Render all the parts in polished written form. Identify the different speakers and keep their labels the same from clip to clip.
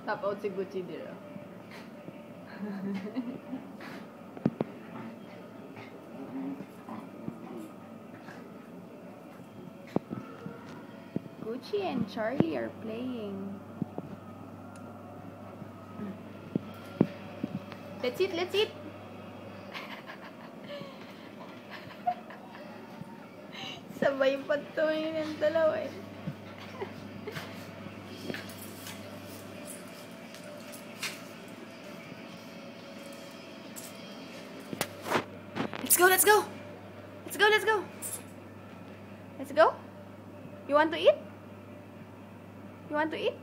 Speaker 1: Tap out si Gucci dira. Gucci and Charlie are playing. Let's eat, let's eat. Sabay patuloy ng dalawa eh. Let's go, let's go. Let's go, let's go. Let's go. You want to eat? You want to eat?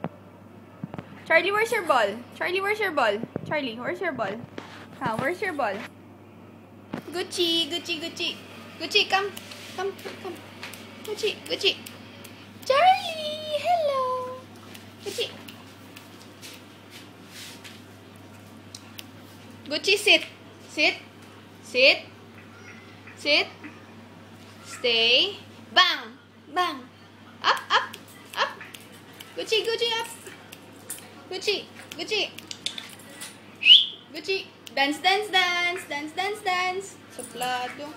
Speaker 1: Charlie, where's your ball? Charlie, where's your ball? Charlie, where's your ball? Huh, where's your ball? Gucci, Gucci, Gucci. Gucci, come. Come, come. Gucci, Gucci. Charlie, hello. Gucci. Gucci, sit. Sit. Sit. Sit. Stay. Bang. Bang. Up, up, up. Gucci, Gucci, up. Gucci, Gucci. Gucci. Dance, dance, dance. Dance, dance, dance. Suplado.